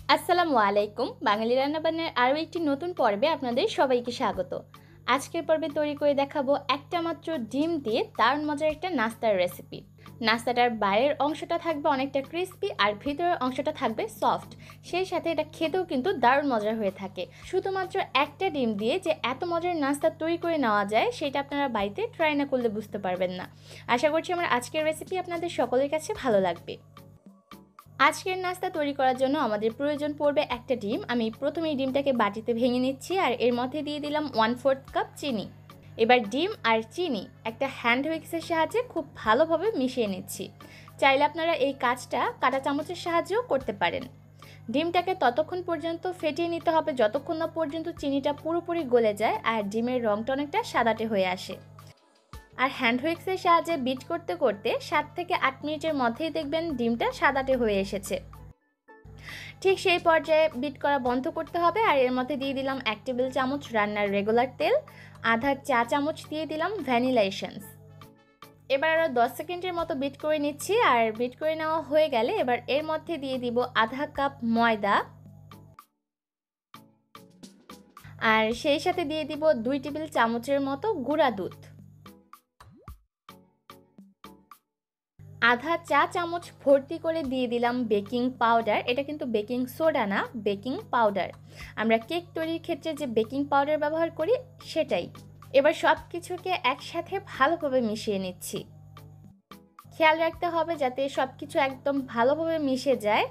আসসালামু আলাইকুম। বাঙালি রান্নাবান্নার আরও একটি নতুন পর্বে আপনাদের সবাইকে স্বাগত। আজকের পর্বে তৈরি করে দেখাবো একটা মাত্র ডিম দিয়ে দারুণ মজার একটা নাস্তার রেসিপি। নাস্তাটার বাইরের অংশটা থাকবে অনেকটা ক্রিস্পি আর ভিতরের অংশটা থাকবে সফট। সেই সাথে এটা খেতেও কিন্তু দারুণ মজার হয়ে থাকে। শুধুমাত্র একটা ডিম দিয়ে যে এত মজার নাস্তা তৈরি করে নেওয়া যায় সেটা আপনারা বাড়িতে ট্রাই না করলে বুঝতে পারবেন না। আশা করছি আমার আজকের রেসিপি আপনাদের সকলের কাছে ভালো লাগবে। আজকের নাস্তা তৈরি করার জন্য আমাদের প্রয়োজন পড়বে একটা ডিম। আমি প্রথমেই ডিমটাকে বাটিতে ভেঙে নিচ্ছি আর এর মধ্যে দিয়ে দিলাম 1/4 কাপ চিনি। এবার ডিম আর চিনি একটা হ্যান্ড হুইক্সের সাহায্যে খুব ভালোভাবে মিশিয়ে নিচ্ছি। চাইলে আপনারা এই কাজটা কাঁটা চামচের সাহায্যেও করতে পারেন। ডিমটাকে ততক্ষণ পর্যন্ত ফেটিয়ে নিতে হবে যতক্ষণ না পর্যন্ত চিনিটা পুরোপুরি গলে যায় আর ডিমের রঙটা অনেকটা সাদাটে হয়ে আসে। আর হ্যান্ড হুইক্সের সাহায্যে বিট করতে করতে 7 থেকে 8 মিনিটের মধ্যেই দেখবেন ডিমটা সাদাটে হয়ে এসেছে। ঠিক সেই পর্যায়ে বিট করা বন্ধ করতে হবে আর এর মধ্যে দিয়ে দিলাম 1 টেবিল চামচ রান্নার রেগুলার তেল, আধা চা চামচ দিয়ে দিলাম ভ্যানিলা এসেন্স। এবার আরও 10 সেকেন্ডের মতো বিট করে নিচ্ছি আর বিট করে নেওয়া হয়ে গেলে এবার এর মধ্যে দিয়ে দিব আধা কাপ ময়দা আর সেই সাথে দিয়ে দিব 2 টেবিল চামচের মতো গুঁড়া দুধ। আধা চা চামচ ভর্তি করে দিয়ে দিলাম বেকিং পাউডার। এটা কিন্তু বেকিং সোডা না, বেকিং পাউডার। আমরা কেক তৈরির ক্ষেত্রে যে বেকিং পাউডার ব্যবহার করি সেটাই। এবার সব কিছুকে একসাথে ভালোভাবে মিশিয়ে নিচ্ছি। খেয়াল রাখতে হবে যাতে সব কিছু একদম ভালোভাবে মিশে যায়।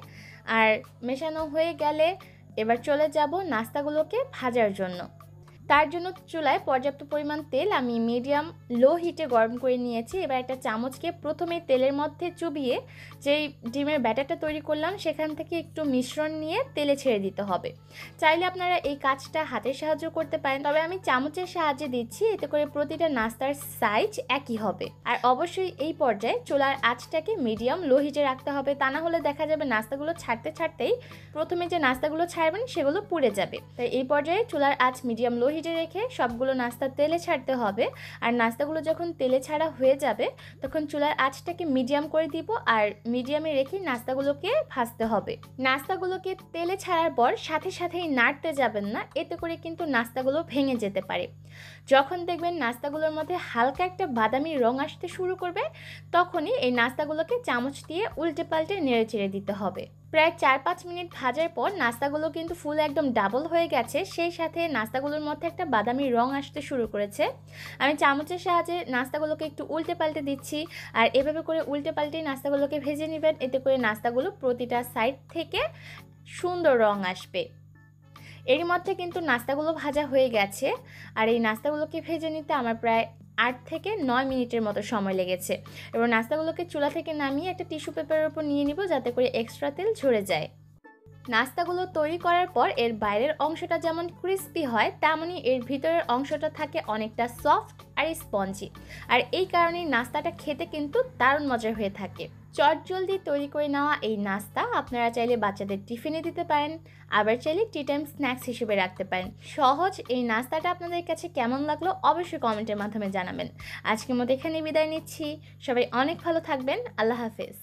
আর মেশানো হয়ে গেলে এবার চলে যাব নাস্তাগুলোকে ভাজার জন্য। তার জন্য চুলায় পর্যাপ্ত পরিমাণ তেল আমি মিডিয়াম লো হিটে গরম করে নিয়েছি। এবার একটা চামচকে প্রথমে তেলের মধ্যে চুবিয়ে যেই ডিমের ব্যাটারটা তৈরি করলাম সেখান থেকে একটু মিশ্রণ নিয়ে তেলে ছেড়ে দিতে হবে। চাইলে আপনারা এই কাজটা হাতের সাহায্য করতে পারেন, তবে আমি চামচের সাহায্যে দিচ্ছি, এতে করে প্রতিটা নাস্তার সাইজ একই হবে। আর অবশ্যই এই পর্যায়ে চুলার আঁচটাকে মিডিয়াম লো হিটে রাখতে হবে, তা না হলে দেখা যাবে নাস্তাগুলো ছাড়তে ছাড়তেই প্রথমে যে নাস্তাগুলো ছাড়বেন সেগুলো পুড়ে যাবে। তাই এই পর্যায়ে চুলার আঁচ মিডিয়াম লো হিটে রেখে সবগুলো নাস্তা তেলে ছাড়তে হবে। আর নাস্তাগুলো যখন তেলে ছাড়া হয়ে যাবে তখন চুলার আঁচটাকে মিডিয়াম করে দিব আর মিডিয়ামে রেখে নাস্তাগুলোকে ভাজতে হবে। নাস্তাগুলোকে তেলে ছাড়ার পর সাথে সাথেই নাড়তে যাবেন না, এতে করে কিন্তু নাস্তাগুলো ভেঙে যেতে পারে। যখন দেখবেন নাস্তাগুলোর মধ্যে হালকা একটা বাদামি রং আসতে শুরু করবে তখনই এই নাস্তাগুলোকে চামচ দিয়ে উল্টে পাল্টে নেড়ে চেড়ে দিতে হবে। প্রায় 4-5 মিনিট ভাজার পর নাস্তাগুলো কিন্তু ফুল একদম ডাবল হয়ে গেছে, সেই সাথে নাস্তাগুলোর মধ্যে একটা বাদামি রং আসতে শুরু করেছে। আমি চামচের সাহায্যে নাস্তাগুলোকে একটু উল্টে পাল্টে দিচ্ছি আর এভাবে করে উল্টে পাল্টে নাস্তাগুলোকে ভেজে নেবেন, এতে করে নাস্তাগুলো প্রতিটা সাইড থেকে সুন্দর রং আসবে। এর মধ্যে কিন্তু নাস্তাগুলো ভাজা হয়ে গেছে আর এই নাস্তাগুলোকে ভেজে নিতে আমার প্রায় 8 থেকে 9 মিনিটের মতো সময় লেগেছে। এবার নাস্তাগুলোকে চুলা থেকে নামিয়ে একটা টিস্যু পেপারের উপর নিয়ে নিব যাতে করে এক্সট্রা তেল ঝরে যায়। নাস্তাগুলো তৈরি করার পর এর বাইরের অংশটা যেমন ক্রিস্পি হয় তেমনই এর ভিতরের অংশটা থাকে অনেকটা সফট আর স্পঞ্জি। আর এই কারণেই নাস্তাটা খেতে কিন্তু দারুণ মজার হয়ে থাকে। চটজলদি তৈরি করে নেওয়া এই নাস্তা আপনারা চাইলে বাচ্চাদের টিফিনে দিতে পারেন, আবার চাইলে টি টাইম স্ন্যাক্স হিসেবে রাখতে পারেন। সহজ এই নাস্তাটা আপনাদের কাছে কেমন লাগলো অবশ্যই কমেন্টের মাধ্যমে জানাবেন। আজকের মতো এখানে বিদায় নিচ্ছি। সবাই অনেক ভালো থাকবেন। আল্লাহ হাফেজ।